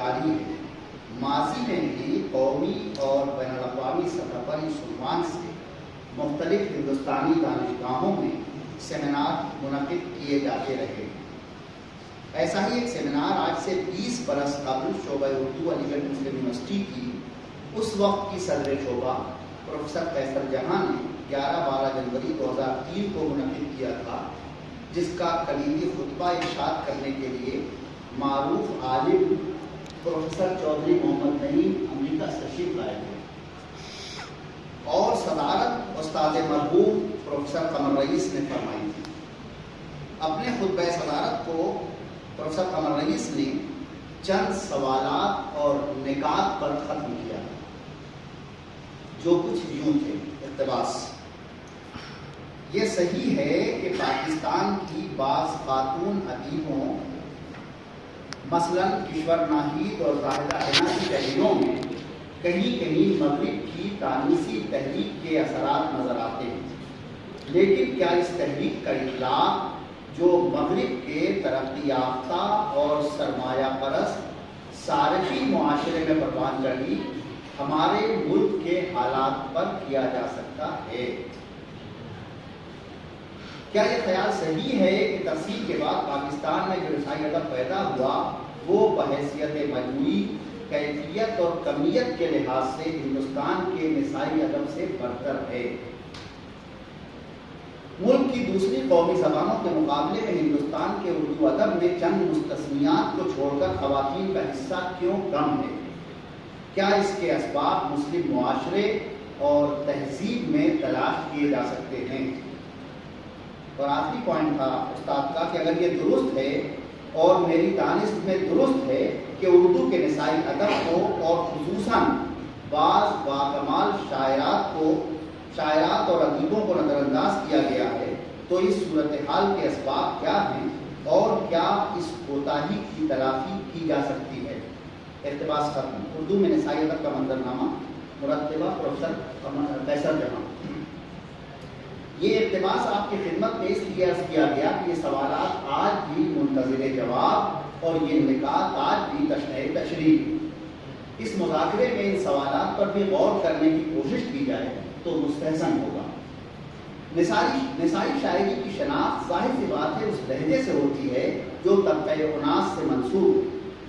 جاری ہے۔ ماضی میں بھی قومی اور بین الاقوامی سطح پر اس عنوان سے مختلف ہندوستانی دانشگاہوں میں سیمینار منعقد کیے جاتے رہے۔ ایسا ہی ایک سیمینار آج سے 20 برس قبل شعبہ اردو علی گڑھ مسلم یونیورسٹی کی اس وقت کی صدر شعبہ پروفیسر قیصر جہاں نے 11-12 جنوری 2003 کو منعقد کیا تھا، جس کا کلیدی خطبہ ارشاد کرنے کے لیے معروف عالم پروفیسر چودھری محمد نعیم امریکہ سے تشریف لائے تھے، اور صدارت استاد مرحوم پروفیسر قمر رئیس نے فرمائی تھی۔ اپنے خطبہ صدارت کو پروفیسر قمر رئیس نے چند سوالات اور نکات پر ختم کیا، جو کچھ یوں تھے۔ اقتباس: یہ صحیح ہے کہ پاکستان کی بعض خاتون ادیبوں مثلاً کشور ناہید اور زاہدہ حنا کی تحریروں میں کہیں کہیں مغرب کی تانیسی تحریک کے اثرات نظر آتے ہیں، لیکن کیا اس تحریک کا اطلاق جو مغرب کے ترقی یافتہ اور سرمایہ پرست صارفی معاشرے میں پروان چڑھی ہمارے ملک کے حالات پر کیا جا سکتا ہے؟ کیا یہ خیال صحیح ہے کہ تفصیل کے بعد پاکستان میں جو نسائی ادب پیدا ہوا وہ بحیثیت مجموعی، کیفیت اور کمیت کے لحاظ سے ہندوستان کے نسائی ادب سے برتر ہے؟ ملک کی دوسری قومی زبانوں کے مقابلے میں ہندوستان کے اردو ادب میں چند مستثنیات کو چھوڑ کر خواتین کا حصہ کیوں کم ہے؟ کیا اس کے اسباب مسلم معاشرے اور تہذیب میں تلاش کیے جا سکتے ہیں؟ اور آخری پوائنٹ تھا استاد کا کہ اگر یہ درست ہے اور میری دانست میں درست ہے کہ اردو کے نسائی ادب کو اور خصوصاً بعض باکمال شاعرات اور ادیبوں کو نظر انداز کیا گیا ہے، تو اس صورتحال کے اسباب کیا ہیں اور کیا اس کوتاہی کی تلافی کی جا سکتی ہے؟ اقتباس ختم۔ اردو میں نسائی ادب کا منظرنامہ، مرتبہ پروفیسر قیصر جہاں۔ یہ اقتباس آپ کی خدمت میں اس لیے عرض کیا گیا کہ یہ سوالات آج بھی منتظر جواب اور یہ نکات آج بھی تشنہ تشریح۔ اس مذاکرے میں ان سوالات پر بھی غور کرنے کی کوشش کی جائے تو مستحسن ہوگا۔ نسائی شاعری کی شناخت ظاہر سی بات ہے اس لہجے سے ہوتی ہے جو طبقہ اناس سے منسوب،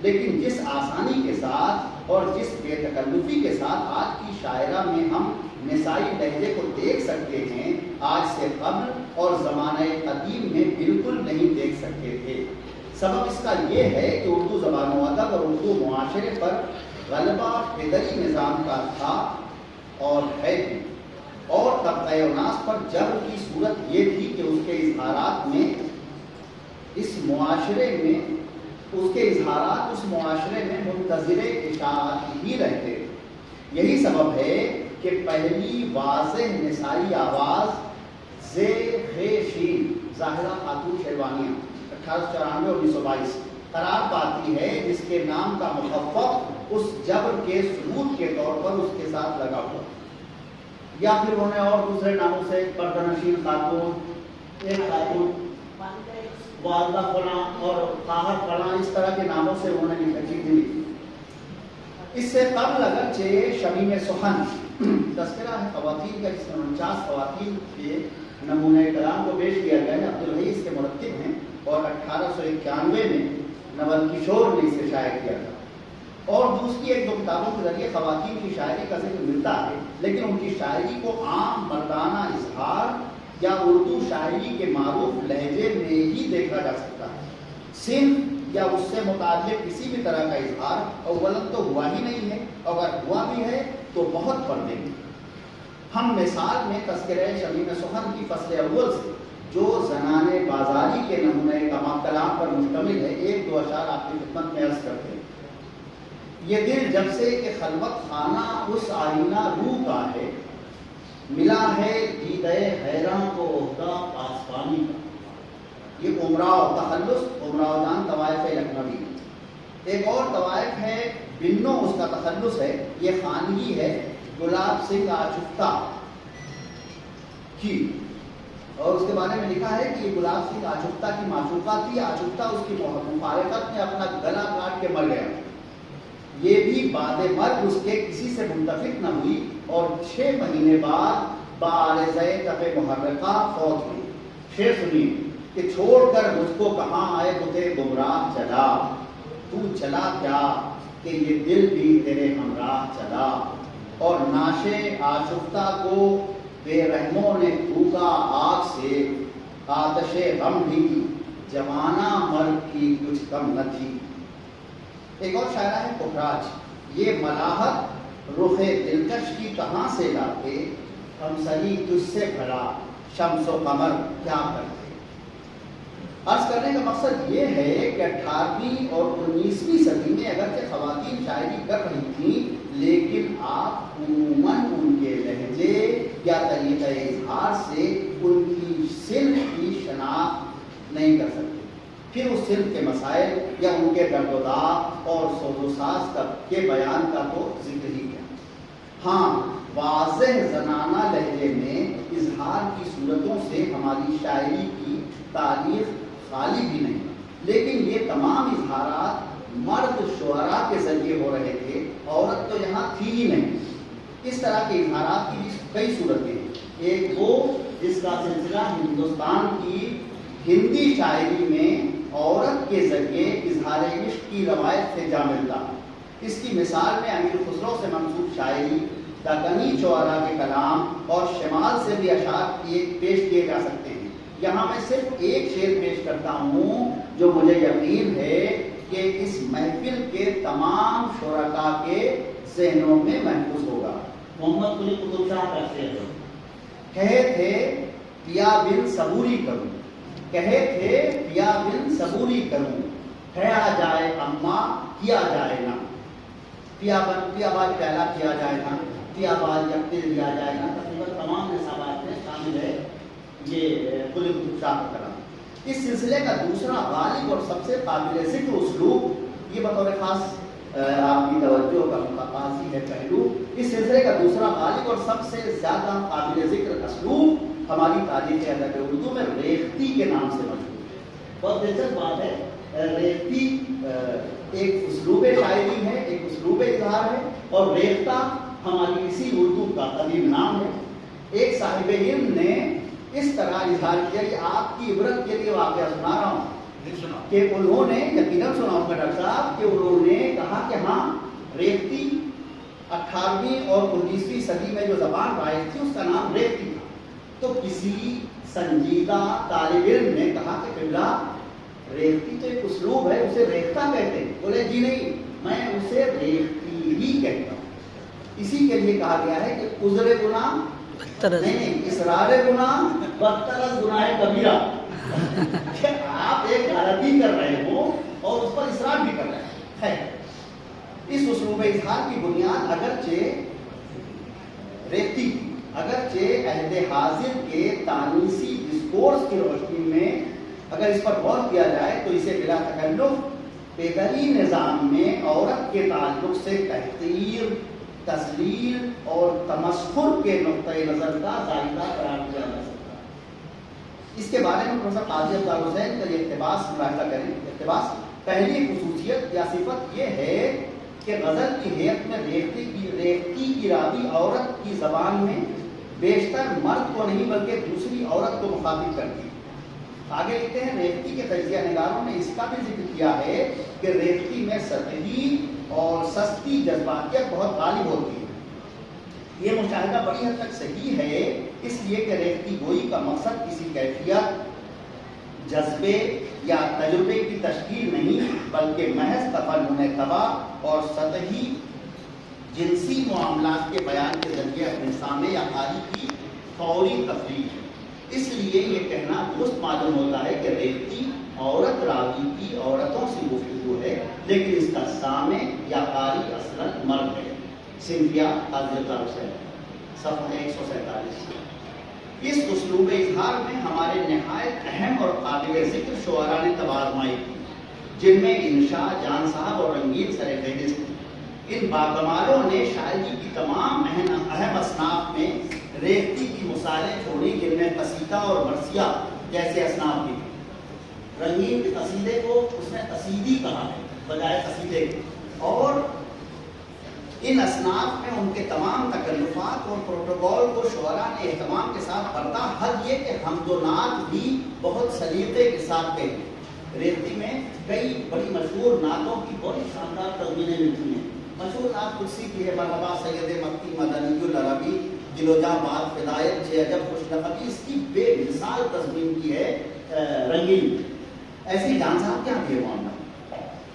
لیکن جس آسانی کے ساتھ اور جس بے تکلفی کے ساتھ آج کی شاعرہ میں ہم نسائی لہجے کو دیکھ سکتے ہیں، آج سے قبل اور زمانہ قدیم میں بالکل نہیں دیکھ سکتے تھے۔ سبب اس کا یہ ہے کہ اردو زبان و ادب اور اردو معاشرے پر غلبہ فدری نظام کا تھا اور ہے بھی، اور طبقہ اناس پر جبر کی صورت یہ تھی کہ اس کے اظہارات اس معاشرے میں منتظر اشاعت ہی رہتے۔ یہی سبب ہے کہ پہلی واضح نسائی آواز شین ظاہرہ خاتون شیروانیہ 1894-1922 قرار پاتی ہے، جس کے نام کا مخفف اس جبر کے ثبوت کے طور پر اس کے ساتھ لگا ہوا، یا پھر انہیں اور دوسرے ناموں سے پردہ-نشین خاتون، ایک خاتون، والدہ فلاں اور خواہر فلاں، اس طرح کے ناموں سے انہوں نے چیزیں لکھی۔ اس سے قبل اگرچہ شمیم سخن تذکرہ ہے خواتین کا، جس میں 49 خواتین کے نمونۂ کلام کو پیش کیا گیا ہے، عبدالحی اس کے مرتب ہیں، اور 1891 میں نول کشور نے اسے شائع کیا تھا۔ اور دوسری ایک دو کتابوں کے ذریعے خواتین کی شاعری کا ذکر ملتا ہے، لیکن ان کی شاعری کو عام مردانہ اظہار یا اردو شاعری کے معروف لہجے میں ہی دیکھا جا سکتا ہے۔ صنف یا اس سے متعلق کسی بھی طرح کا اظہار اولاً تو ہوا ہی نہیں ہے، اگر ہوا بھی ہے تو بہت پردے میں۔ ہم مثال میں تذکرہ شمیم سخن کی فصل اول سے جو زنان بازاری کے نمونۂ کلام پر مشتمل ہے، ایک دو اشعار آپ کی خدمت میں عرض کرتے ہیں۔ یہ دل جب سے کہ خلوت خانہ اس آئینہ روح کا ہے، ملا ہے دیدہ حیراں کو عہدہ پاسبانی کا۔ یہ امراؤ تخلص، امراؤ جان طوائف لکھنوی۔ ایک اور طوائف ہے بنو، اس کا تخلص ہے، یہ خانگی ہے گلاب سنگھ آشفتہ کی، اور اس کے بارے میں لکھا ہے کہ یہ گلاب سنگھ آشفتہ کی معشوقہ تھی، آشفتہ اس کی مفارقت میں اپنا گلا کاٹ کے مر گیا۔ یہ بھی بعد مرگ اس کے کسی سے متفق نہ ہوئی اور 6 مہینے بعد بعارضہ تپ محرقہ فوت ہوئی۔ شعر سنیے کہ چھوڑ کر مجھ کو کہاں آئے بتے گمراہ چلا، تو چلا کیا کہ یہ دل بھی تیرے ہمراہ چلا، اور ناشے آشفتہ کو بے رحموں نے پھونکا آگ سے، آتش غم بھی جوانہ مرگ کی کچھ کم نہ تھی۔ ایک اور شاعرہ ہے پخراج، یہ ملاحت رخ دلکش کی کہاں سے لاتے، ہم سری تجھ سے بھلا شمس و قمر کیا کرتے۔ عرض کرنے کا مقصد یہ ہے کہ 18ویں اور 19ویں صدی میں اگرچہ خواتین شاعری کر رہی تھیں، لیکن آپ عموماً ان کے لہجے یا طریقہ اظہار سے ان کی صنف کی شناخت نہیں کر سکتے، پھر اس صنف کے مسائل یا ان کے درد و داغ اور سوز و ساز کے بیان کا تو ذکر ہی کیا۔ ہاں، واضح زنانہ لہجے میں اظہار کی صورتوں سے ہماری شاعری کی تاریخ خالی بھی نہیں، لیکن یہ تمام اظہارات مرد شعراء کے ذریعے ہو رہے تھے، عورت تو یہاں تھی ہی نہیں۔ اس طرح کے اظہارات کی بھی کئی صورتیں ہیں۔ ایک وہ جس کا سلسلہ ہندوستان کی ہندی شاعری میں عورت کے ذریعے اظہار عشق کی روایت سے جا ملتا ہے۔ اس کی مثال میں امیر خسرو سے منسوب شاعری، دکنی شعراء کے کلام اور شمال سے بھی اشعار پیش کیے جا سکتے ہیں۔ یہاں میں صرف ایک شعر پیش کرتا ہوں جو مجھے یقین ہے کہ اس محفل کے تمام شرکاء کے ذہنوں میں محفوظ ہوگا۔ محمد قلی قطب شاہ کا شعر ہے، کہے تھے پیا بن صبوری کروں، کہے تھے پیا بن صبوری کروں، ہے آ جائے اما کیا جائے نا، پیا بال پہلا کیا جائے نا، پیا بال یکدل لیا جائے نا۔ تقریباً تمام نصابات میں شامل ہے یہ قلی قطب شاہ کا کلام۔ اس سلسلے کا دوسرا غالب اور سب سے قابل ذکر اسلوب، یہ بطور خاص آپ کی توجہ کا متقاضی ہے پہلو، اس سلسلے کا دوسرا غالب اور سب سے زیادہ قابل ذکر اسلوب ہماری تاریخ ادب اردو میں ریختی کے نام سے مشہور ہے۔ بہت دلچسپ بات ہے، ریختی ایک اسلوب شاعری ہے، ایک اسلوب اظہار ہے، اور ریختہ ہماری اسی اردو کا قدیم نام ہے۔ ایک صاحب علم نے اس طرح اظہار کیا کہ آپ کی عبرت کے لیے واقعہ سنا رہا ہوں کہ انہوں نے یقیناً سنا ہوگا ڈاکٹر صاحب کہ انہوں نے کہا کہ ہاں، ریختی 18ویں اور 19ویں صدی میں جو زبان رائج تھی اس کا نام ریختی تھا۔ تو کسی سنجیدہ طالب علم نے کہا کہ قبلہ ریختی تو ایک اسلوب ہے، اسے ریختہ کہتے ہیں۔ بولے جی نہیں، میں اسے ریختی ہی کہتا ہوں۔ اسی کے لیے کہا گیا ہے کہ عذر گناہ نہیں، اصرار گناہ بدتر از گناہ کبیرہ۔ کہ آپ ایک غلطی کر رہے ہو اور اس پر اصرار بھی کر رہے ہیں۔ اس اسلوب اظہار کی بنیاد اگرچہ ریختی، اگرچہ عہد حاضر کے تانیسی ڈسکورس کی روشنی میں اگر اس پر غور کیا جائے تو اسے بلا تکلف پیدری نظام میں عورت کے تعلق سے تحقیر، تذلیل اور تمسخر کے نقطۂ نظر کا زائدہ قرار دیا جا سکتا ہے۔ اس کے بارے میں پروفیسر قاضی افضال حسین کا یہ اقتباس ملاحظہ کریں۔ اقتباس، پہلی خصوصیت یا صفت یہ ہے کہ غزل کی ہیئت میں ریختی کی راوی عورت کی زبان میں بیشتر مرد کو نہیں بلکہ دوسری عورت کو مخاطب کرتی ہے۔ آگے لکھتے ہیں، ریختی کے تجزیہ نگاروں نے اس کا بھی ذکر کیا ہے کہ ریختی میں سطحی اور سستی جذباتیت بہت غالب ہوتی ہے۔ یہ مشاہدہ بڑی حد تک صحیح ہے، اس لیے کہ ریختی گوئی کا مقصد کسی کیفیت، جذبے یا تجربے کی تشکیل نہیں بلکہ محض تفنن طبع اور سطحی جنسی معاملات کے بیان کے ذریعے اپنے سامنے یا قاری کی فوری تفریح ہے۔ اس لیے یہ کہنا درست معلوم ہوتا ہے کہ ریختی عورت راوی کی عورتوں سے گفتگو ہے، لیکن اس کا سامع یا قاری اصلاً مرد ہے۔ سنفیا قاضی افضال حسین، صفحہ 147۔ اس اسلوب اظہار میں ہمارے نہایت اہم اور قابل ذکر شعراء نے توازمائی کی، جن میں انشاء، جان صاحب اور رنگین سر فہرست تھی۔ ان باکمالوں نے شاعری کی تمام اہم اصناف میں ریختی کی مثالیں چھوڑی، جن میں قصیدہ اور مرثیہ جیسے اصناف بھی تھے۔ رنگین کے قصیدے کو اس نے قصیدی کہا ہے بجائے قصیدے کے، اور ان اصناف میں ان کے تمام تکلفات اور پروٹوکول کو شعراء نے اہتمام کے ساتھ پڑھتا، حد یہ کہ حمد و نعت بھی بہت سلیقے کے ساتھ کہی۔ ریتی میں کئی بڑی مشہور نعتوں کی بڑی شاندار تضمینیں ملتی ہیں۔ مشہور نعت قدسی کی ہے، مرحبا سید مکی مدنی العربی دل و جاں بات فدایت چھ عجب خوش لقبی، اس کی بے مثال تضمین کی ہے رنگین، ایسی جان صاحب کیا بھی ہے معاملہ۔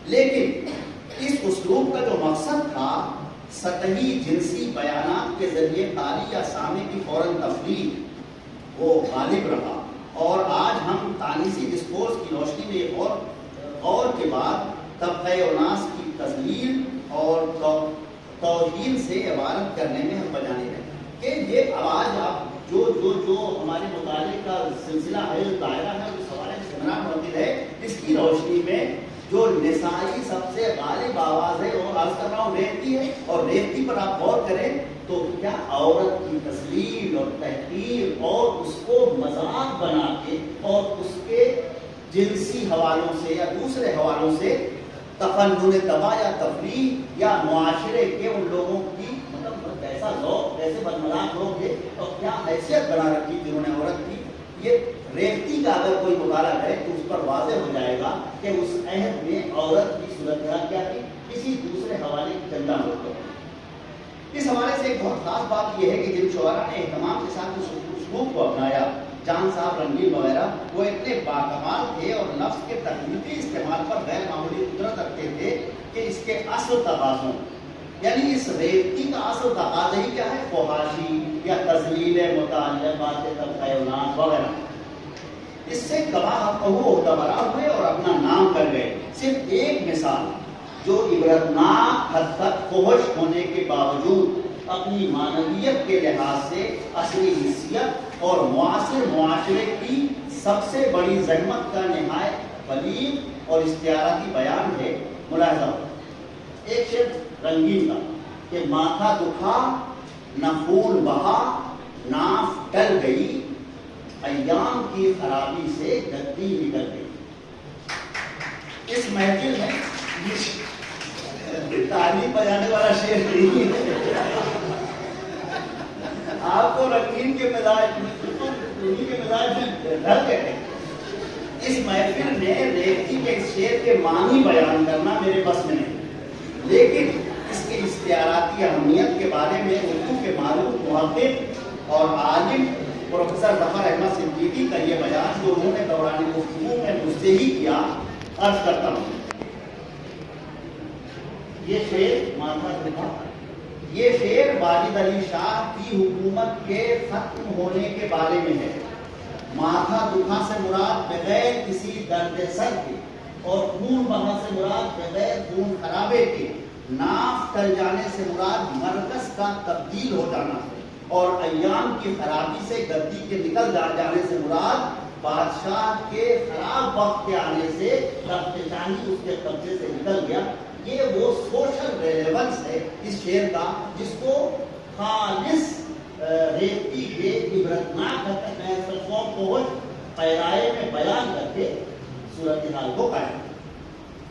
لیکن اس اسلوب کا جو مقصد تھا سطحی جنسی بیانات کے ذریعے قاری یا سامع کی فوراً تفریح، وہ غالب رہا، اور آج ہم تانیسی ڈسکورس کی روشنی میں غور کے بعد طبقہ اناس کی تذلیل اور توہین سے عبارت کرنے میں ہم بجانے ہیں کہ یہ آواز آپ جو ہمارے مطالعے کا سلسلہ ہے، دائرہ ہے، اس حوالے سے سمران منتقل ہے، اس کی روشنی میں جو نسائی سب سے غالب آواز ہے وہ عرض کر رہا ہوں ریختی ہے، اور ریختی پر آپ غور کریں تو کیا عورت کی تسلیل اور تحقیر اور اس کو مذاق بنا کے اور اس کے جنسی حوالوں سے یا دوسرے حوالوں سے تفنن طبع یا تفریح یا معاشرے کے ان لوگوں کی مطلب ایسا ذوق، ایسے بدمذاق لوگ تھے اور کیا حیثیت بنا رکھی جنہوں نے عورت کی، یہ ریختی کا اگر کوئی مطالعہ کرے تو اس پر واضح ہو جائے گا کہ اس عہد میں عورت کی صورتحال کیا تھی، کسی دوسرے حوالے کی چندہ ہوتے ہیں۔ اس حوالے سے ایک بہت خاص بات یہ ہے کہ جن شعراء نے اہتمام کے ساتھ اس اسلوب کو اپنایا، جان صاحب رنگین وغیرہ، وہ اتنے باکمال تھے اور لفظ کے تخلیقی استعمال پر غیر معمولی قدرت رکھتے تھے کہ اس کے اصل تقاضوں، یعنی اس ریختی کا اصل تقاضا ہی کیا ہے، فحاشی یا تذلیل متعلقات طبقہ اناس وغیرہ، اس سے کباہ عہدبرا ہوئے اور اپنا نام کر گئے۔ صرف ایک مثال جو عبرتناک حد تک فحش ہونے کے باوجود اپنی معنویت کے لحاظ سے اصلی حیثیت اور معاصر معاشرے کی سب سے بڑی زحمت کا نہایت بلیغ اور استعاراتی بیان ہے۔ ملاحظہ ہو ایک شعر رنگین کا کہ ماتھا دکھا نہ خون بہا ناف ٹل گئی، ایام کی خرابی سے گدی نکل گئی۔ اس محفل میں تعلیم بجانے والا شعر نہیں ہے، آپ کو رنگین کے مزاج میں ڈر گئے۔ اس محفل میں ریختی کے اس شعر کے معنی بیان کرنا میرے بس میں نہیں، لیکن اس کے استعاراتی اہمیت کے بارے میں اردو کے معروف محقق اور عالم پروفیسر ظفر احمد صدیقی کا یہ بیان جو انہوں نے دوران گفتگو میں مجھ سے ہی کیا، عرض کرتا ہوں۔ یہ شعر واجد علی شاہ کی حکومت کے ختم ہونے کے بارے میں ہے۔ ماتھا دکھا سے مراد بغیر کسی درد سر کے، اور خون بہا سے مراد بغیر خون خرابے کے، ناف ٹل جانے سے مراد مرکز کا تبدیل ہو جانا ہے، اور ایام کی خرابی سے گدی کے نکل جانے سے مراد بادشاہ کے خراب وقت کے آنے سے تخت شاہی اس کے قبضے سے نکل گیا۔ یہ وہ سوشل ریلیونس ہے اس شعر کا جس کو خالص ریختی کے عبرتناک پیرائے میں بیان کر کے صورتحال کو قائم۔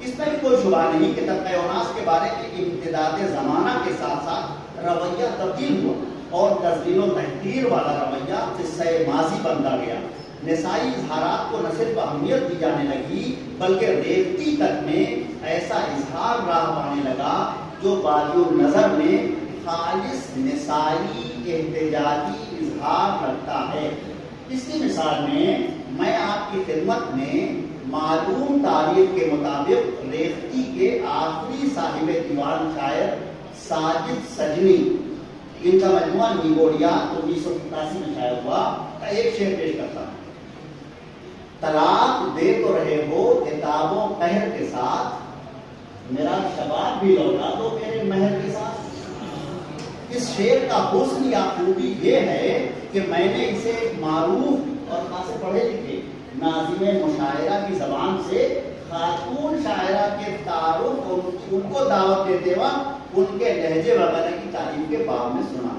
اس میں بھی کوئی شبہ نہیں کہ طبقہ اناس کے بارے میں امتداد زمانہ کے ساتھ ساتھ رویہ تبدیل ہوا اور تذلیل و تحقیر والا رویہ قصہ ماضی بنتا گیا۔ نسائی اظہارات کو نہ صرف اہمیت دی جانے لگی بلکہ ریختی تک میں ایسا اظہار راہ پانے لگا جو بادی النظر میں خالص نسائی احتجاجی اظہار رکھتا ہے۔ اس کی مثال میں آپ کی خدمت میں معلوم تاریخ کے مطابق ریختی کے آخری صاحب دیوان شاعر ساجد سجنی، ان کا مجموعہ نیگوڑیات 1987 میں شائع ہوا، کا ایک شعر پیش کرتا ہوں۔ طلاق دے تو رہے ہو کتابوں قہر کے ساتھ، میرا شباب بھی لوٹا دو میرے مہر کے ساتھ۔ اس شعر کا حسن یا خوبی یہ ہے کہ میں نے اسے ایک معروف اور خاصے پڑھے لکھے ناظم مشاعرہ کی زبان سے خاتون شاعرہ کے تعارف اور ان کو دعوت دیتے وقت ان کے لہجے وغیرہ کی تعریف کے باب میں سنا۔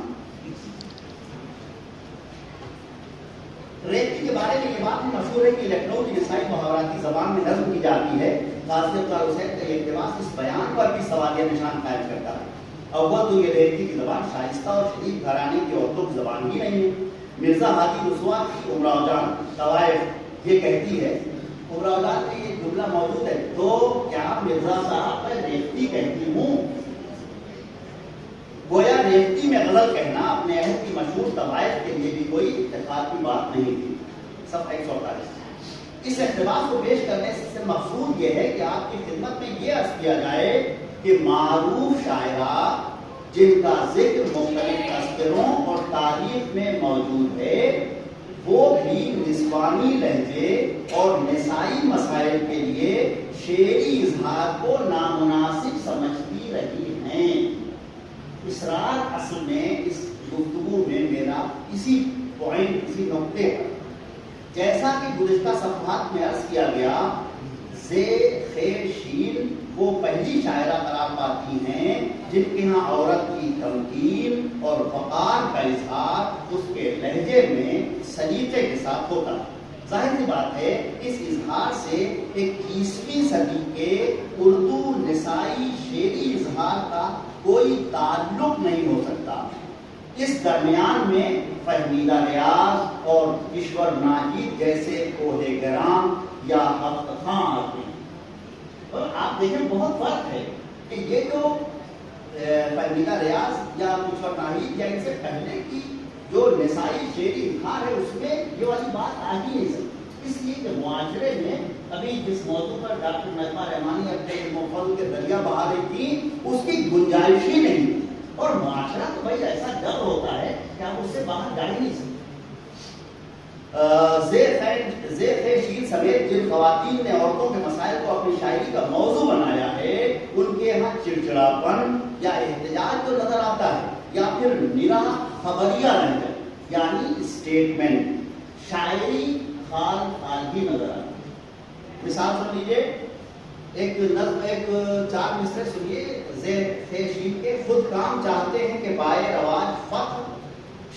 ریختی کے بارے میں یہ بات بھی مشہور ہے کہ لکھنؤ کی نسائی محاوراتی زبان میں نظم کی جاتی ہے۔ قاصد حسین کا یہ اقتباس اس بیان پر بھی سوالیہ نشان قائم کرتا ہے۔ اول تو یہ رہتی کی زبان شائستہ اور شریف گھرانے کی عورتوں کی زبان ہی نہیں ہے. مرزا ہادی رسوا کی امراؤ جان طوائف یہ کہتی ہے, امراؤ جان میں یہ جملہ موجود ہے, تو کیا مرزا صاحب میں ریختی کہتی ہوں. گویا ریختی میں غلط کہنا اپنے عہد کی مشہور طوائف کے لیے بھی کوئی افتخار کی بات نہیں تھی. صفحہ 148. اس اقتباس کو پیش کرنے سے مقصود یہ ہے کہ آپ کی خدمت میں یہ عرض کیا جائے کہ معروف شاعرات جن کا ذکر مختلف تذکروں اور تاریخ میں موجود ہے وہ بھی نسوانی لہجے اور نسائی مسائل کے لیے شعری اظہار کو نامناسب سمجھتی رہی ہیں. اسرار اصل میں اس گفتگو میں میرا اسی پوائنٹ, اسی نقطے پر, جیسا کہ گزشتہ صفحات میں عرض کیا گیا, خیر شین وہ پہلی شاعرہ قرار پاتی ہیں جن کے ہاں عورت کی تمکین اور وقار کا اظہار اس کے لہجے میں سلیقے کے ساتھ ہوتا ہے. ظاہر سی بات ہے اس اظہار سے 21ویں صدی کے اردو نسائی شعری اظہار کا کوئی تعلق نہیں ہو سکتا. اس درمیان میں فہمیدہ ریاض اور کشور ناہید جیسے کوہ گرام یا ہفت خاں آتے ہیں. اور آپ دیکھیں بہت فرق ہے کہ یہ جو فہمیدہ ریاض یا کشور ناہید یا ان سے پہلے کی جو نسائی شعری اظہار ہے اس میں یہ والی بات آ ہی نہیں سکتی. اس لیے کہ معاشرے میں ابھی جس موضوع پر ڈاکٹر محبوبہ رحمانی اپنے مفہوم کے دریا بہا رہی تھی اس کی گنجائش ہی نہیں تھی. اور معاشرہ تو بھائی ایسا ڈر ہوتا ہے کہ آپ اس سے باہر جا ہی نہیں سکتے. زیر شیر سمیت جن خواتین نے عورتوں کے مسائل کو اپنی شاعری کا موضوع بنایا ہے ان کے یہاں چڑچڑاپن یا احتجاج جو نظر آتا ہے یا پھر نرا خبریہ لہجہ یعنی اسٹیٹمنٹ شاعری خال خال ہی نظر آتا ہے. مثال سن لیجیے, ایک نظم, ایک 4 مصرے سنیے زیر شیر کے. خود کام چاہتے ہیں کہ پائے رواج فخر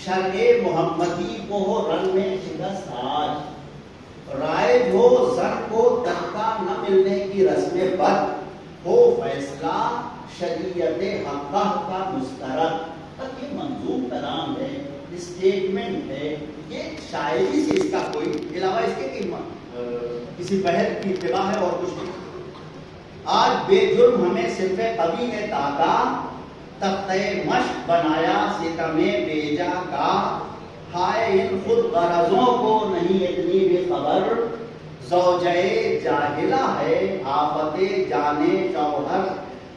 شرع محمدی کو ہو رنگ میں شکست آج, رائج ہو زن کو تختہ نہ ملنے کی رسم بد, ہو فیصلہ شریعت حقہ کا مسترد. تب یہ منظوم کلام ہے, اسٹیٹمنٹ ہے, یہ شاعری سے اس کا کوئی علاوہ اس کے کسی بحث کی اتباع ہے اور کچھ نہیں. آج بے جرم ہمیں صرف قوی نے تاکا, تختہ مشق بنایا ستم بیجا کا, ہائے ان خود غرضوں کو نہیں اتنی بھی خبر, زوجہ جاہلہ ہے آفت جانے چوہر.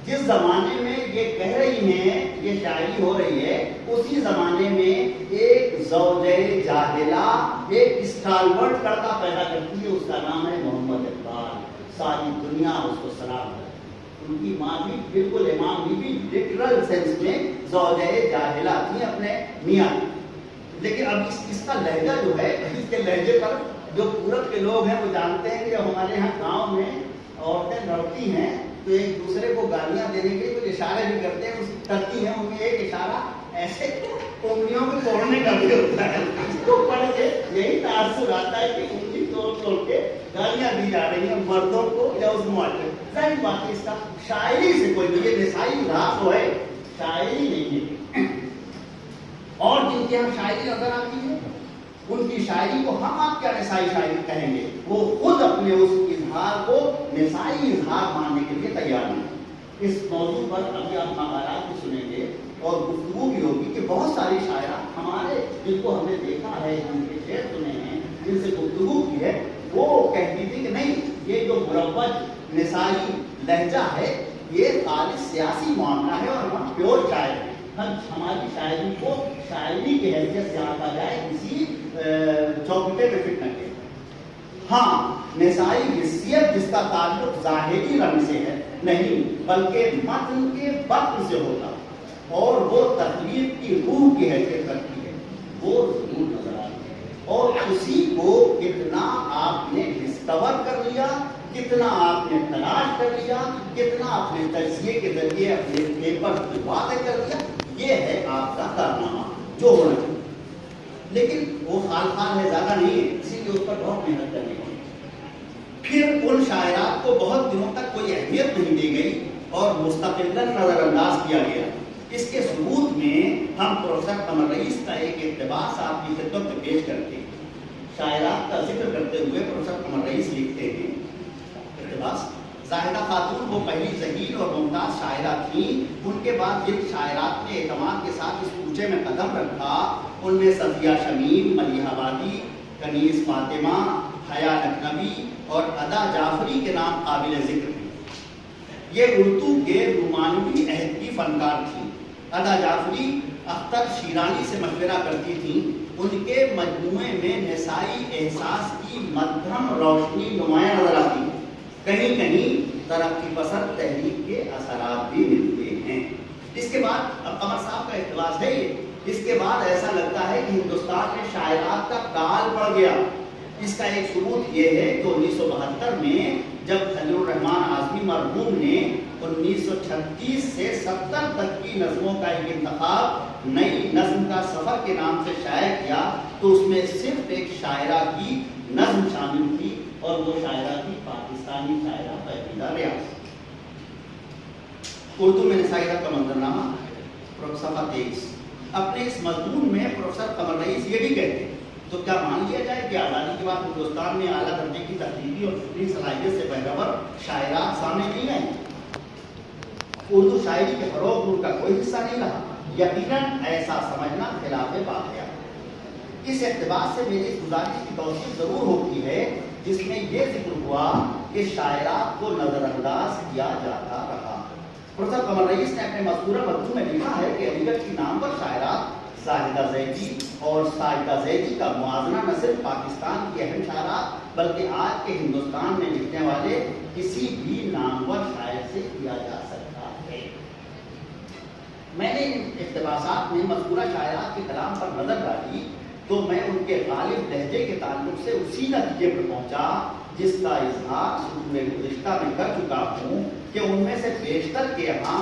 جس زمانے میں یہ کہہ رہی ہیں, یہ شاعری ہو رہی ہے, اسی زمانے میں ایک زوجہ جاہلہ ایک اسٹالورٹ لڑکا پیدا کرتی ہے, اس کا نام ہے محمد اقبال. ساری دنیا اس کو سلام ہے. ان کی ماں بھی بالکل امام بی بی لٹرل سینس میں زوجہ جاہلہ تھی اپنے میاں. لیکن اب اس کا لہجہ جو ہے, اس کے لہجے پر جو پورب کے لوگ ہیں وہ جانتے ہیں کہ جب ہمارے یہاں گاؤں میں عورتیں لڑتی ہیں تو ایک دوسرے کو گالیاں دینے کے لیے کچھ اشارے بھی کرتے ہیں, کرتی ہیں. ان میں ایک اشارہ ایسے انگلیوں کو توڑنے کا بھی ہوتا ہے. اس کو پڑھ کے یہی تاثر آتا ہے کہ انگلی توڑ کے گالیاں دی جا رہی ہیں مردوں کو یا اس معاشرے. ظاہر بات ہے اس کا شاعری سے کوئی نہیں, یہ نسائی راز تو ہے, شاعری نہیں ہے. اور جن کے ہم شاعری نظر آتی ہے ان کی شاعری کو ہم آپ کیا نسائی شاعری کہیں گے, وہ خود اپنے اس اظہار کو نسائی اظہار ماننے کے لیے تیار نہیں. اس موضوع پر ابھی آپ مقالات بھی سنیں گے اور گفتگو بھی ہوگی کہ بہت ساری شاعرہ ہمارے جن کو ہم نے دیکھا ہے, جن کے شعر سنے ہیں, جن سے گفتگو کی ہے, وہ کہتی تھی کہ نہیں یہ جو مروج نسائی لہجہ ہے یہ خالص سیاسی معاملہ ہے اور ہم پیور شاعر ہیں. ہماری شاعری کو شاعری کی حیثیت سے آتا جائے, کسی چوکھٹے میں فٹ نہ کرے. ہاں نسائی حیثیت جس کا تعلق ظاہری رنگ سے ہے نہیں بلکہ متن کے وقت سے ہوتا اور وہ تخلیق کی روح کی حیثیت رکھتی ہے, وہ ضرور نظر آتی ہے. اور اسی کو کتنا آپ نے ڈسکور کر لیا, کتنا آپ نے تلاش کر لیا, کتنا آپ نے تجزیے کے ذریعے اپنے پیپر واضح کر لیا, یہ ہے آپ کا کارنامہ جو ہونا چاہیے. لیکن وہ خال خال ہے, زیادہ نہیں ہے, اسی لیے اس پر بہت محنت کرنی پڑی. پھر ان شاعرات کو بہت دنوں تک کوئی اہمیت نہیں دی گئی اور مستقلاً نظر انداز کیا گیا. اس کے ثبوت میں ہم پروفیسر قمر رئیس کا ایک اقتباس آپ کی خدمت میں پیش کرتے ہیں. شاعرات کا ذکر کرتے ہوئے پروفیسر قمر رئیس لکھتے ہیں اقتباس: زاہدہ خاتون وہ پہلی ذہین اور ممتاز شاعرہ تھیں. ان کے بعد جن شاعرات نے اعتماد کے ساتھ اس کوچے میں قدم رکھا ان میں صفیہ شمیم، ملیحہ آبادی، کنیز فاطمہ، حیا لکھنوی اور ادا جعفری کے نام قابل ذکر ہیں. یہ اردو کے رومانوی عہد کی فنکار تھیں. ادا جعفری اختر شیرانی سے مشورہ کرتی تھیں. ان کے مجموعے میں نسائی احساس کی مدھم روشنی نمایاں نظر آتی ہے. کہیں کہیں ترقی پسند تحریک کے اثرات بھی ملتے ہیں. اس کے بعد اب قمر صاحب کا اقتباس ہے یہ. اس کے بعد ایسا لگتا ہے کہ ہندوستان میں شاعرات کا کال پڑ گیا. اس کا ایک ثبوت یہ ہے کہ 1972 میں جب خلیل الرحمن اعظمی مرحوم نے 1936 سے 70 تک کی نظموں کا ایک انتخاب نئی نظم کا سفر کے نام سے شائع کیا تو اس میں صرف ایک شاعرہ کی نظم شامل تھی اور وہ شاعرہ تھی پاکستانی شاعرہ فہمیدہ ریاض. اردو میں نسائی کا منظرنامہ صفحہ 23. اپنے اس مضمون میں پروفیسر قمر رئیس یہ بھی کہتے ہیں: تو کیا مان لیا جائے کہ آزادی کے بعد ہندوستان میں اعلیٰ درجے کی تخلیقی اور فکری صلاحیت سے بہرور شاعرات سامنے نہیں آئی؟ اردو شاعری کے فروغ میں ان کا کوئی حصہ نہیں رہا. یقیناً ایسا سمجھنا خلاف واقعہ. اس اقتباس سے میری گزارش کی توثیق ضرور ہوتی ہے جس میں یہ ذکر ہوا کہ شاعرات کو نظر انداز کیا جاتا رہا. پروفیسر قمر رئیس نے اپنے مذکورہ مضمون میں لکھا ہے کہ علی گڑھ کی نامور شاعرات زاہدہ زیدی اور ساجدہ زیدی کا موازنہ نہ صرف پاکستان کی اہم شاعرات بلکہ آج کے ہندوستان میں لکھنے والے کسی بھی نامور شاعر سے کیا جا سکتا ہے. میں نے ان اقتباسات میں مذکورہ شاعرات کے کلام پر نظر ڈالی تو میں ان کے غالب لہجے کے تعلق سے اسی نتیجے پر پہنچا جس کا اظہار سطور گزشتہ میں کر چکا ہوں کہ ان میں سے بیشتر کے یہاں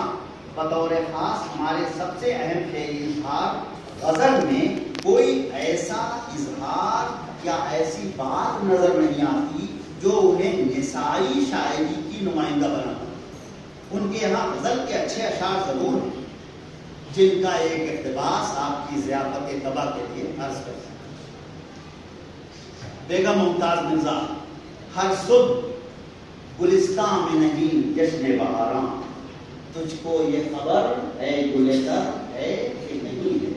بطور خاص ہمارے سب سے اہم شعری اظہار غزل میں کوئی ایسا اظہار یا ایسی بات نظر نہیں آتی جو انہیں نسائی شاعری کی نمائندہ بنا. ان کے یہاں غزل کے اچھے اشعار ضرور ہیں جن کا ایک اقتباس آپ کی ضیافت طبع کے لیے عرض کر سکتے. بیگم ممتاز مرزا: ہر صبح گلستان میں نہیں جشن بہاراں، تجھ کو یہ خبر ہے گلستان ہے کہ نہیں ہے.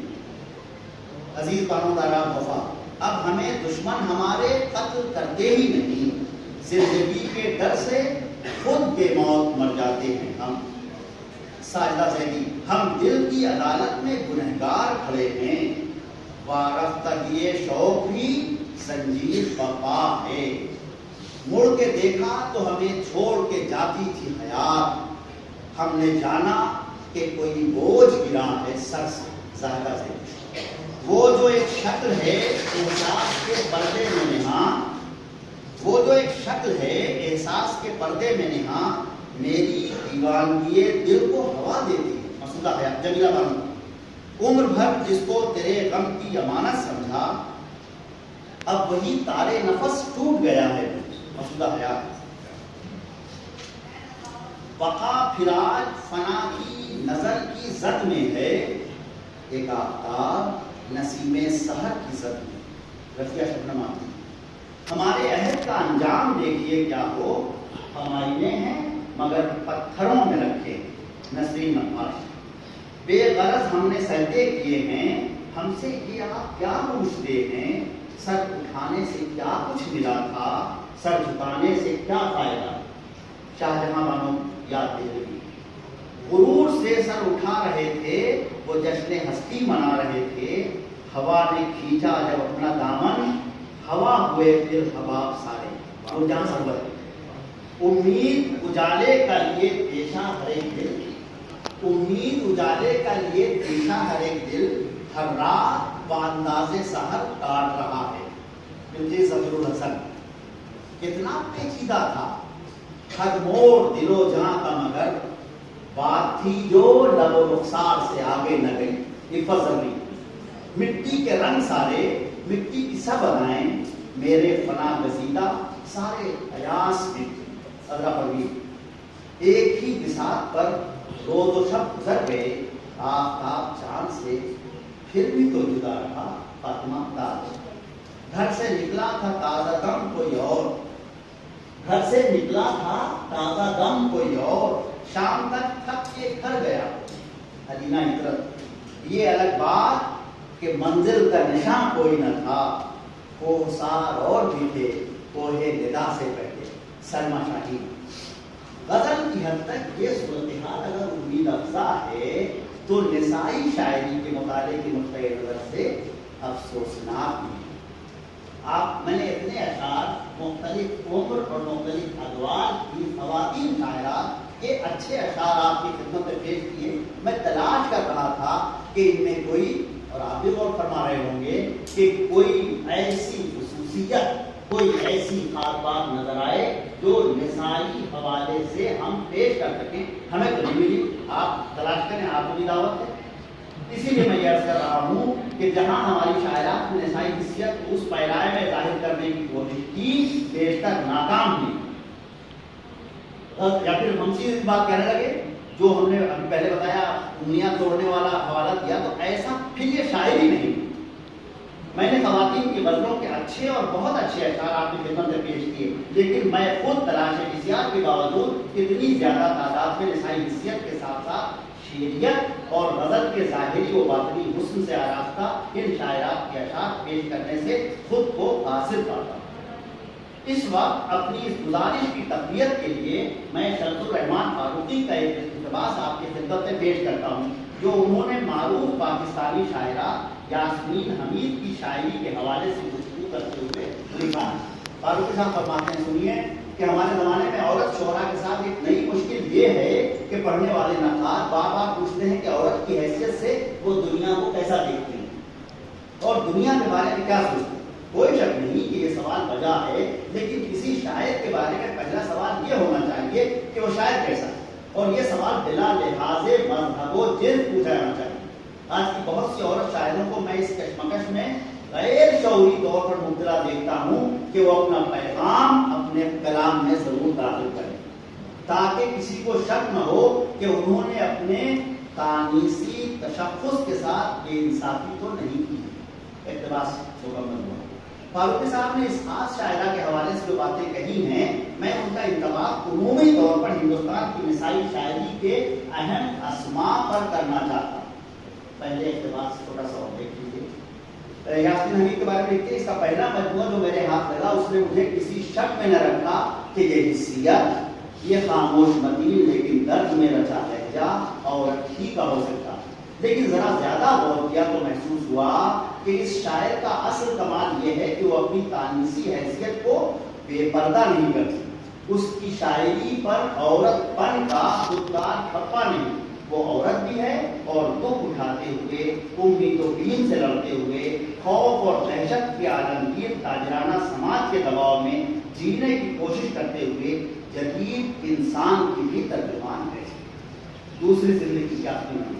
عزیز بانوداران وفا: اب ہمیں دشمن ہمارے قتل کرتے ہی نہیں، زندگی کے ڈر سے خود بے موت مر جاتے ہیں ہم. ساجدہ زیدی: ہم دل کی عدالت میں گنہگار کھڑے ہیں، وارفتگی شوق بھی زنجیر وفا ہے. مڑ کے دیکھا تو ہمیں چھوڑ کے جاتی تھی حیات، ہم نے جانا کہ کوئی بوجھ گرا ہے سر سے. زاہدہ زیدی: وہ جو ایک شکل ہے احساس کے پردے میں نہاں، وہ جو ایک شکل ہے احساس کے پردے میں نہاں، میری دیوانگی دل کو ہوا دیتی ہے. مسعودہ حیات: جمیلہ بانو: عمر بھر جس کو تیرے غم کی امانت سمجھا، اب وہی تارے نفس ٹوٹ گیا ہے. مسعودہ حیات: بقا پھراج فنا کی نظر کی زد میں ہے، ایک آفتاب نسیم سحر کی زد میں. رفیہ شبنم آتی: ہمارے عہد کا انجام دیکھیے کیا ہو، ہم آئینے ہیں مگر پتھروں میں رکھے. نسرین نقاش: بے غرض ہم نے سجدے کیے ہیں، ہم سے یہ آپ کیا پوچھتے ہیں، سر اٹھانے سے کیا کچھ ملا تھا، سر جھکانے سے کیا فائدہ. شاہجہاں بانو یاد دہلوی: غرور سے سر اٹھا رہے تھے وہ جشن ہستی منا رہے تھے، ہوا نے کھینچا جب اپنا دامن، ہوا ہوئے پھر حباب سارے. نورجہاں سرور: امید اجالے کا لیے پیشہ ہر ایک دل، امید اجالے کا لیے پیشہ ہر ایک دل، ہر رات بانداز سحر کاٹ رہا ہے. مفتی ظفر الحسن: کتنا پیچیدہ تھا ہر موڑ دل و جہاں کا، مگر بات تھی جو لب و رخسار سے آگے نہ گئی. حفظ ضروری: مٹی کے رنگ سارے مٹی کی سب ادائیں، میرے فنا گزیدہ سارے ایاس مٹی. صدرہ پروین: ایک ہی بساط پر روز و شب گزر گئے، آفتاب چاند سے پھر بھی تو جدا رہا فاطمہ تاج. گھر سے نکلا تھا تازہ دم کوئی اور، گھر سے نکلا تھا تازہ دم کوئی اور، شام تک تھک کے گھر گیا حلیمہ عطرت. یہ الگ بات کہ منزل کا نشان کوئی نہ تھا، کوہسار اور بھی تھے کوہ ندا سے پہلے. سلمیٰ شاہین. غزل کی حد تک یہ صورتحال اگر امید افزا ہے تو نسائی شاعری کے مطالعے کی نقطۂ نظر سے افسوسناک بھی. میں نے اتنے اشعار مختلف عمر اور مختلف ادوار کی خواتین شاعرات کے اچھے اشعار آپ کی خدمت میں پیش کیے. میں تلاش کر رہا تھا کہ ان میں کوئی، اور آپ بھی غور فرما رہے ہوں گے کہ کوئی ایسی خصوصیت، کوئی ایسی خاص بات نظر آئے جو نسائی حوالے سے ہم پیش کر سکیں. ہمیں تو نہیں ملی. آپ تلاش کریں، آپ کو بھی دعوت ہے. اسی لیے میں یہ عرض کر رہا ہوں کہ جہاں ہماری شاعرات نے نسائی حیثیت کو اس پیرائے میں ظاہر کرنے کی کوشش کی، بیشتر ناکام ہوئی. یا پھر ہم چیز بات کہنے لگے جو ہم نے ابھی پہلے بتایا، انگلیاں توڑنے والا حوالہ دیا، تو ایسا پھر یہ شاعری نہیں. میں نے خواتین کی غزلوں کے اچھے اور بہت اچھے اشعار آپ کی خدمت میں پیش کیے، لیکن میں خود تلاش اشتہار کے باوجود اتنی زیادہ تعداد میں نسائی حیثیت کے ساتھ ساتھ شعریت اور غزل کے ظاہری و باطنی حسن سے آراستہ ان شاعرات کے اشعار پیش کرنے سے خود کو حاصل پاتا ہوں. اس وقت اپنی اس گزارش کی تقویت کے لیے میں شمس الرحمان فاروقی کا ایک اقتباس آپ کی خدمت میں پیش کرتا ہوں، جو انہوں نے معروف پاکستانی شاعرہ یاسمین حمید کی شاعری کے حوالے سے گفتگو کرتے ہوئے لکھا. فاروقی صاحب فرماتے ہیں، سنیے کہ ہمارے زمانے میں عورت شعراء کے ساتھ ایک نئی مشکل یہ ہے کہ پڑھنے والے نقاد بار بار پوچھتے ہیں کہ عورت کی حیثیت سے وہ دنیا کو کیسا دیکھتے ہیں اور دنیا کے بارے میں کیا سوچتے ہیں. کوئی شک نہیں کہ یہ سوال بجا ہے، لیکن کسی شاعر کے بارے میں پہلا سوال یہ ہونا چاہیے کہ وہ شاعر کیسا ہے، اور یہ سوال بلا لحاظ مذہب و جنس پوچھا جانا چاہیے. آج کی بہت سی عورت شاعروں کو میں اس کشمکش میں غیر شعوری طور پر مبتلا دیکھتا ہوں کہ وہ اپنا پیغام اپنے کلام میں ضرور داخل کریں تاکہ کسی کو شک نہ ہو کہ انہوں نے اپنے تانیسی تشخص کے ساتھ بے انصافی تو نہیں کی. اقتباس مکمل ہوا. فاروقی صاحب نے اس خاص شاعرہ کے حوالے سے جو باتیں کہی ہیں، میں ان کا انطباق عمومی طور پر ہندوستان کی نسائی شاعری کے اہم اسماء پر کرنا چاہتا ہوں. پہلے اقتباس چھوٹا سا اور دیکھ لیجیے. یاسمین حمید کے بارے میں لکھتے ہیں، اس کا پہلا مجموعہ جو میرے ہاتھ لگا اس نے مجھے کسی شک میں نہ رکھا کہ یہ حیثیت، یہ خاموش متین لیکن درد میں رچا لہجہ عورت ہی کا ہو سکتا. لیکن ذرا زیادہ غور کیا تو محسوس ہوا کہ اس شاعر کا اصل کمال یہ ہے کہ وہ اپنی تانیسی حیثیت کو بے پردہ نہیں کرتی. اس کی شاعری پر عورت پن کا خودکار ٹھپا نہیں. وہ عورت بھی ہے اور دکھ اٹھاتے ہوئے، امید و بیم سے لڑتے ہوئے، خوف اور دہشت کے عالمگیر تاجرانہ سماج کے دباؤ میں جینے کی کوشش کرتے ہوئے جدید انسان کی بھی ترجمان ہے. دوسری زندگی کیا ہے؟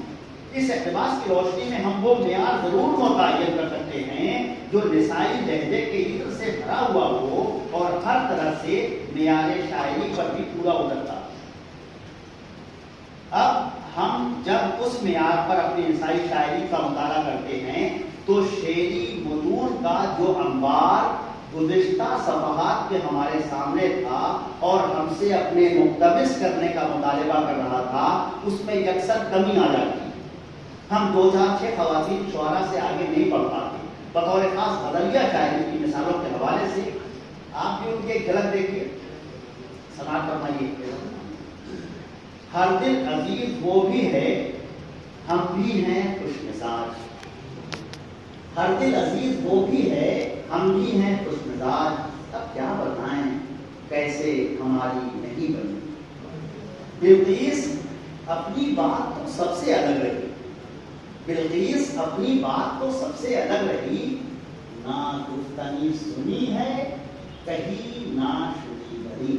اس اقتباس کی روشنی میں ہم وہ معیار ضرور متعین کر سکتے ہیں جو نسائی لہجے کے عطر سے بھرا ہوا ہو اور ہر طرح سے معیار شاعری پر بھی پورا اترتا. اب ہم جب اس معیار پر اپنی نسائی شاعری کا مطالعہ کرتے ہیں تو شعری متون کا جو انبار گزشتہ صفحات کے ہمارے سامنے تھا اور ہم سے اپنے مقتبس کرنے کا مطالبہ کر رہا تھا، اس میں یکسر کمی آ جاتی. ہم 2006 خواتین شعراء سے آگے نہیں بڑھ پاتے. بطور خاص غزلیہ شاعری کی مثالوں کے حوالے سے آپ بھی ان کی ایک جھلک دیکھیے، سماعت فرمائیے. ہر دل عزیز وہ بھی ہے، ہم بھی ہیں خوش مزاج. ہر دل عزیز وہ بھی ہے، ہم بھی ہیں خوش مزاج. اب کیا بتائیں کیسے ہماری نہیں بنی. بلقیس اپنی بات تو سب سے الگ رہی. بلقیس اپنی بات تو سب سے الگ رہی، نہ گفتنی سنی ہے کہیں نہ شنی بری.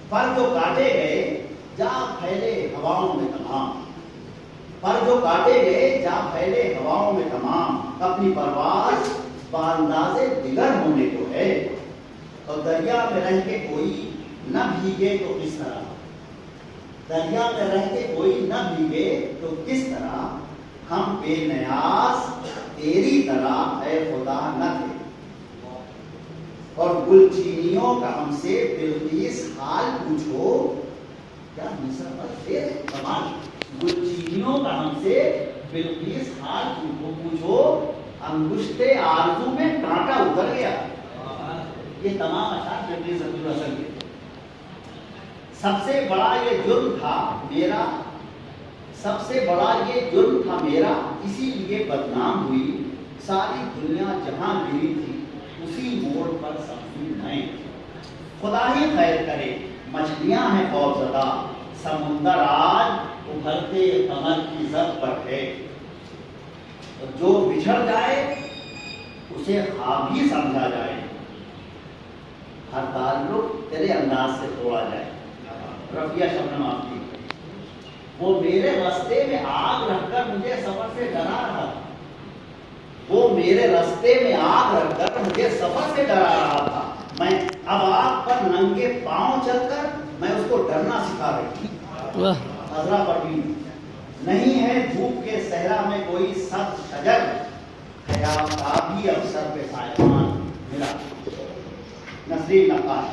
پر جو کاٹے گئے جا پھیلے ہواؤں میں تمام. پر جو کاٹے گئے جا پھیلے ہواؤں میں تمام. اپنی پرواز باندازے دیگر ہونے کو ہے، اور دریا میں رہ کے کوئی نہ بھیگے تو کس طرح. دریا میں رہ کے کوئی نہ بھیگے تو کس طرح ہم بے نیاز تیری طرح اے خدا نہ تھے. اور گل چینیوں کا ہم سے بلقیس حال پوچھو. کیا مصر پر پھر کمال. گل چینیوں کا ہم سے بلقیس حال پوچھو. انگشت آرزو میں کانٹا اتر گیا. یہ تمام اشعار جبری ضرور اثر کے. سب سے بڑا یہ جرم تھا میرا, سب سے بڑا یہ جرم تھا میرا, اسی لیے بدنام ہوئی ساری دنیا جہاں گری تھی اسی موڑ پر سبزی میں. خدا ہی خیر کرے مچھلیاں ہیں خوف زدہ, سمندر آج ابھرتے قمر کی زد پر ہے. جو بچھڑ جائے اسے خواب ہی سمجھا جائے, ہر تعلق تیرے انداز سے توڑا جائے. رفیہ شبنم آپ کی. وہ میرے رستے میں آگ رکھ کر مجھے سفر سے ڈرا رہا تھا. وہ میرے رستے میں آگ رکھ کر مجھے سفر سے ڈرا رہا تھا. میں اب آگ پر ننگے پاؤں چل کر میں اس کو ڈرنا سکھا رہی ہوں. عذرا پروین. نہیں ہے دھوپ کے صحرا میں کوئی سبز شجر, حیاتابی افسر پہ سائبان ملا. نسرین نقاش.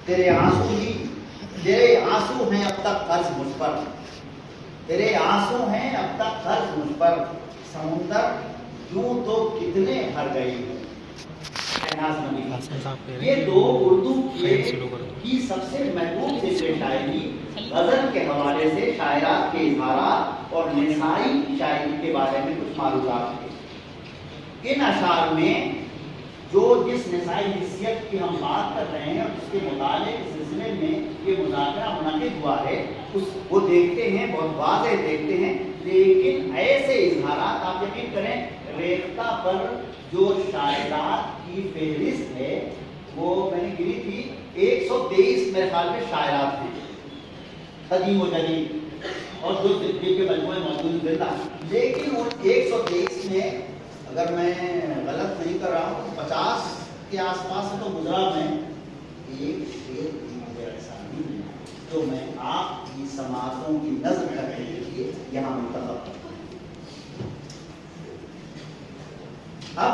تیرے آنسو ہیں اب تک قرض مجھ پر, تیرے آنسو ہیں اب تک قرض مجھ پر. سمندر یوں تو کتنے بھر گئی. یہ دو اردو کی سب سے محبوب سے شاعری غزل کے حوالے سے شاعرات کے اظہارات اور نسائی شاعری کے بارے میں کچھ معلومات ہیں. ان اشعار میں جو جس نسائی حیثیت کی ہم بات کر رہے ہیں اور جس کے مطالعے کے سلسلے میں یہ مذاکرہ منعقد ہوا ہے وہ دیکھتے ہیں, بہت واضح دیکھتے ہیں. لیکن ایسے اظہارات آپ یقین کریں ریختہ پر جو شاعرات کی فہرست ہے وہ میں نے گری تھی 123 میرے خیال میں شاعرات ہیں قدیم و جدید اور جو کے مجموعے موجود رہتا. لیکن ان 123 میں اگر میں غلط نہیں کر رہا ہوں 50 کے آس پاس تو گزرا میں ایک شعر بھی مجھے ایسا نہیں ملا جو میں آپ کی سماعتوں کی نظم کرنے کے لیے یہاں منتخب کرتا ہوں. اب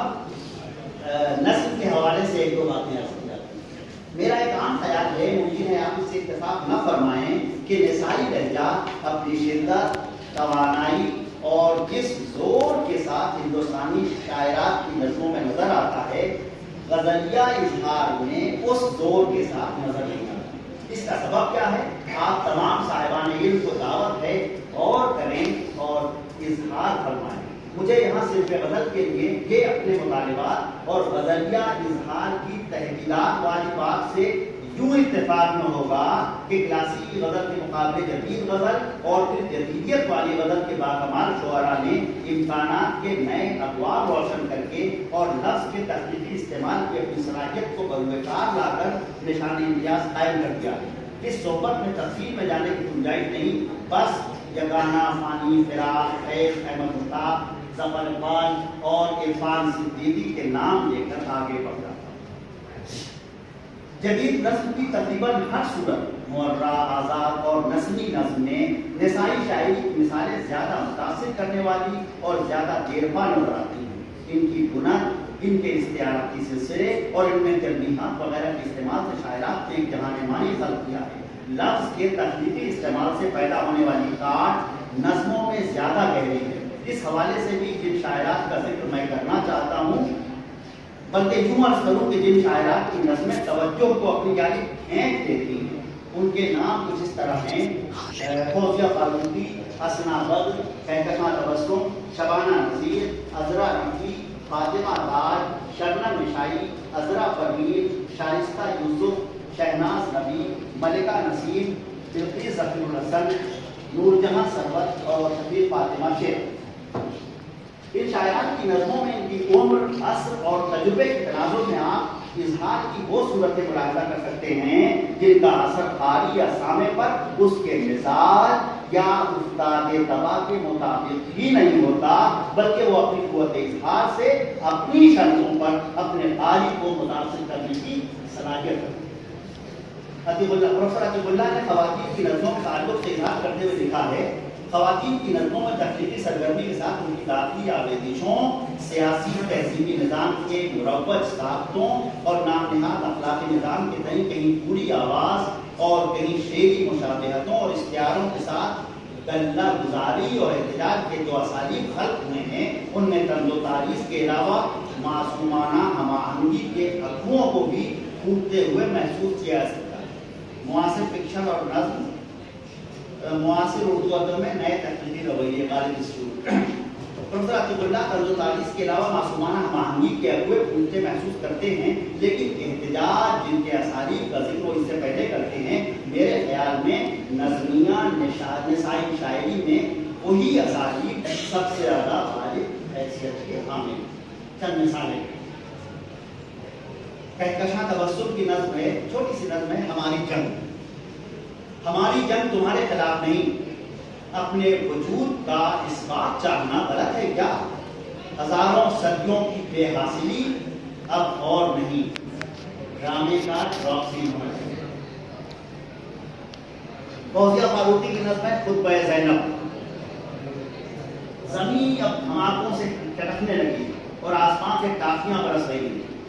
نسل کے حوالے سے ایک دو باتیں عرض کی جاتی ہیں. میرا ایک عام خیال ہے, ممکن ہے آپ اس سے اتفاق نہ فرمائیں, کہ نسائی لہجہ اپنی شدت, توانائی اور جس زور کے ساتھ ہندوستانی شاعرات کی نظموں میں نظر آتا ہے غزلیہ اظہار میں اس زور کے ساتھ نظر نہیں آتا. اس کا سبب کیا ہے؟ آپ تمام صاحبان علم کو دعوت ہے اور کریں اور اظہار فرمائیں. مجھے یہاں صرف غزل کے لیے یہ اپنے مطالبات اور غزلیہ اظہار کی تحقیقات والی بات سے یوں اتفاق نہ ہوگا کہ کلاسیکی غزل کے مقابلے جدید غزل اور پھر جدیدیت والی غزل کے باکمال شعراء نے امکانات کے نئے ابواب روشن کر کے اور لفظ کے تخلیقی استعمال کی اپنی صلاحیت کو بروکار لا کر نشان امتیاز قائم کر دیا. اس صحبت میں تفصیل میں جانے کی گنجائش نہیں, بس یگانہ, فانی, فراق, فیض, احمد مطاق, ظفر اقبال اور عرفان صدیقی کے نام لے کر آگے بڑھ جاتا. جدید نظم کی تقریباً ہر صورت معرہ, آزاد اور نظمی نظم میں نسائی شاعری کی مثالیں زیادہ متاثر کرنے والی اور زیادہ دیرپا نظر آتی ہیں. ان کی بنیاد, ان کے استعاراتی سلسلے اور ان میں ترمیحات وغیرہ کے استعمال سے شاعرات نے ایک جہان مانی خلق کیا ہے. لفظ کے تخلیقی استعمال سے پیدا ہونے والی کاٹ نظموں میں زیادہ گہری ہے. اس حوالے سے بھی جن شاعرات کا ذکر میں کرنا چاہتا ہوں, بلکہ یوں عرض کروں کہ جن شاعرات کی نظمیں توجہ کو اپنی جانب کھینچ دیتی ہیں, ان کے نام کچھ اس طرح ہیں: فوزیہ فاروقی, حسنہ بدر, کہکشاں تبسم, شبانہ نذیر, عذرا رفیع, فاطمہ تاج, شبنم نشائی, عذرا پروین, شائستہ یوسف, شہناز نبی, ملکہ نسیم, بلقیس ظفیر الحسن, نور جہاں سرور اور حبیب فاطمہ شیر. ان شاعرات کی نظموں میں ان کی عمر, عصر اور تجربے کے تناظر میں آپ اظہار کی وہ صورتیں ملاحظہ کر سکتے ہیں جن کا اثر قاری یا سامع پر اس کے مزاج یا استاد طبع کے مطابق ہی نہیں ہوتا, بلکہ وہ اپنی قوت اظہار سے اپنی شرطوں پر اپنے قاری کو متاثر کرنے کی صلاحیت رکھتے ہیں. پروفیسر عتیق اللہ نے خواتین کی نظموں کے تعلق سے اظہار کرتے ہوئے لکھا ہے، خواتین کی نظموں میں تخلیقی سرگرمی کے ساتھ ان کی داخلی آویزشوں، سیاسی تہذیبی نظام کے مروج ساختوں اور نام نہاد اخلاقی نظام کے تئیں کہیں پوری آواز اور کہیں شعری مشابہتوں اور اشتہاروں کے ساتھ گلہ گزاری اور احتجاج کے جو اسالیب خلق ہوئے ہیں، ان میں طنز و تعریض کے علاوہ معصومانہ ہم آہنگی کے اخوؤں کو بھی پھوٹتے ہوئے محسوس کیا جا سکتا ہے۔ معاصر فکشن اور نظم، معاصر اردو ادب میں نئے تخلیقی رویے غالب اسٹور۔ پروفیسر عتیق اللہ طنز و تعریض کے علاوہ معصومانہ ہم آہنگی کے اخوے پھوٹتے محسوس کرتے ہیں، لیکن احتجاج جن کے اسالیب کا ذکر وہ اس سے پہلے کرتے ہیں، میرے خیال میں نظمیہ نسائی شاعری میں وہی اسالیب سب سے زیادہ غالب حیثیت کے حامل۔ چند مثالیں، کہکشاں تبسم کی نظم ہے، چھوٹی سی نظم ہے، ہماری جنگ۔ ہماری جنگ تمہارے خلاف نہیں، اپنے وجود کا اس بات چاہنا غلط ہے کیا؟ ہزاروں صدیوں کی بے حاصلی اب اور نہیں، ڈرامے کا ڈراپ سین ہونا چاہیے۔ فوزیہ فاروقی کی نظم ہے خطبہ زینب۔ زمین اب دھماکوں سے ٹھنکنے لگی اور آسمان سے ٹافیاں برس رہی،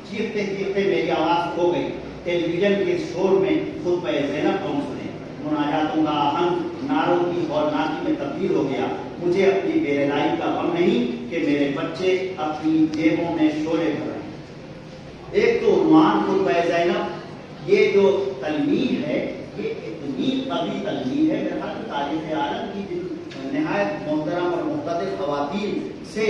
چیختے چیختے میری آواز کھو گئی، ٹیلی ویژن کے شور میں خطبہ زینب کون سنے، مناجاتوں کا آہنگ ناروں کی ہولناکی میں تبدیل ہو گیا، مجھے اپنی بے رہائی کا غم نہیں کہ میرے بچے اپنی جیبوں میں شعلے بھر رہے ہیں۔ ایک تو عنوان خطبہ زینب، یہ جو تلمید ہے یہ اتنی قوی تلمید ہے، میرے خیال میں تاریخ عالم کی جن نہایت محترم اور مقتدر خواتین سے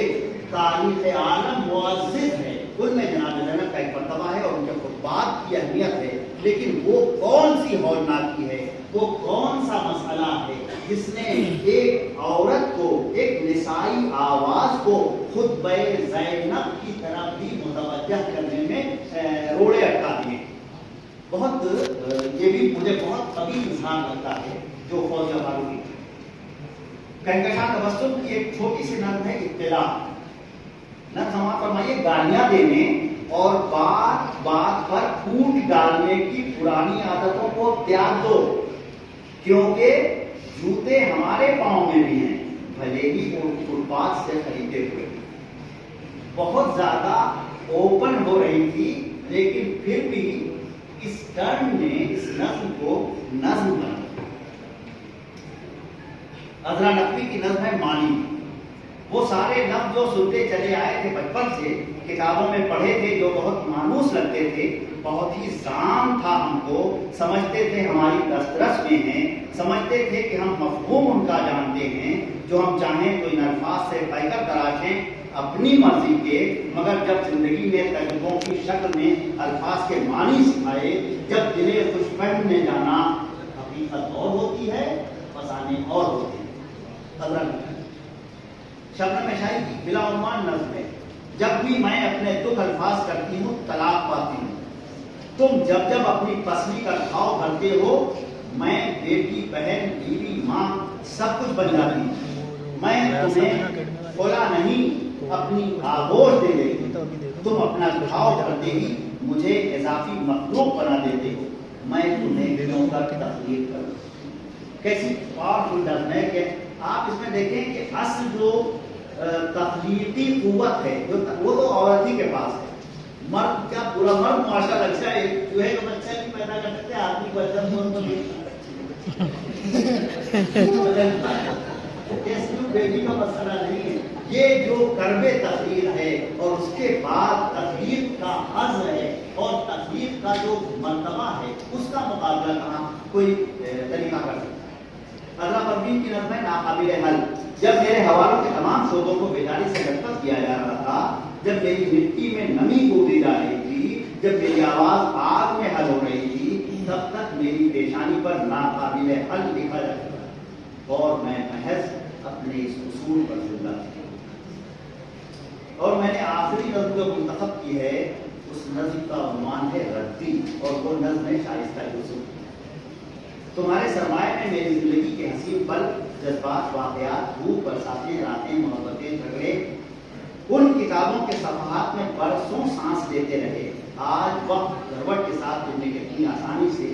تاریخ عالم معزز ہے، ان میں جناب زینب کا ایک مرتبہ ہے اور ان کے خطبات کی اہمیت ہے، لیکن وہ کون سی ہولناکی ہے، وہ کون سا مسئلہ ہے جس نے ایک عورت کو، ایک نسائی آواز کو خطبہ زینب کی طرف بھی متوجہ کرنے میں روڑے اٹکا دیے۔ بہت یہ بھی مجھے بہت قوی اظہار لگتا ہے جو فوزیہ فاروقی کی۔ کہکشاں تبسم کی ایک چھوٹی سی نظم ہے اطلاع۔ نہ سما فرمائیے گالیاں دینے اور بات بات پر پھوٹ ڈالنے کی پرانی عادتوں کو تیاگ دو، کیونکہ جوتے ہمارے پاؤں میں بھی ہیں، بھلے ہی فٹ پاتھ سے خریدے ہوئے۔ بہت زیادہ اوپن ہو رہی تھی، لیکن پھر بھی اس ٹرن نے اس نظم کو نظم بنا دیا۔ عذرا نقوی کی نظم ہے مانی۔ وہ سارے لفظ جو سنتے چلے آئے تھے بچپن سے، کتابوں میں پڑھے تھے، جو بہت مانوس لگتے تھے، بہت ہی زام تھا ہم کو، سمجھتے تھے ہماری دسترس میں ہیں، سمجھتے تھے کہ ہم مفہوم ان کا جانتے ہیں، جو ہم چاہیں تو ان الفاظ سے پیکر تراشیں اپنی مرضی کے، مگر جب زندگی میں تجربوں کی شکل میں الفاظ کے معنی سکھائے، جب دلے خوش فہم میں جانا، حقیقت اور ہوتی ہے، فسانے اور ہوتے ہیں۔ حضرت شبنم شاہی کی بلا عنوان نظم ہے۔ جب بھی میں اپنے دکھ الفاظ کرتی ہوں طلاق پاتی ہوں، تم جب جب اپنی پسلی کا گھاؤ بھرتے ہو، میں بیٹی بہن بیوی ماں سب کچھ بن جاتی ہوں۔ میں تمہیں کھولا نہیں اپنی آغوش دے دیتی، تم اپنا گھاؤ بھرتے ہی مجھے اضافی مخلوق بنا دیتے ہو، میں تمہیں دلوں کا تخلیق کروں۔ کیسی پاورفل نظم ہے کہ آپ اس میں دیکھیں کہ اصل جو تخلیقی قوت ہے وہ تو عورت ہی کے پاس ہے۔ مرد کیا پورا مرد معاشرہ اچھا ہے، جو ہے تو بچہ نہیں پیدا کر سکتے، آدمی کو اچھا بیٹی کا مسئلہ نہیں ہے، یہ جو کرب تخلیق ہے اور اس کے بعد تخلیق کا حظ ہے اور تخلیق کا جو مرتبہ ہے، اس کا مقابلہ کہاں کوئی طریقہ کر سکتا ہے۔ عذرا پروین کی نظم ہے ناقابل حل۔ جب میرے حوالوں کے تمام شعبوں کو بیداری سے لطمت کیا جا رہا تھا، جب میری مٹی میں نمی کوڑی جا رہی تھی، جب میری آواز آگ میں حل ہو رہی تھی، تب تک میری پیشانی پر ناقابل حل لکھا جاتا تھا اور میں محض اپنے اس اصول پر زندہ تھی۔ اور میں نے آخری نظم جو منتخب کی ہے، اس نظم کا عنوان ہے ردی، اور وہ نظم ہے شائستہ یوسف۔ تمہارے سرمایہ میں میری زندگی کے حسین پل، جذبات، واقعات، دھوپ، برساتیں، راتیں، محبتیں، جھگڑے، ان کتابوں کے صفحات میں برسوں سانس لیتے رہے۔ آج وقت کروٹ کے ساتھ جڑنے کے اتنی آسانی سے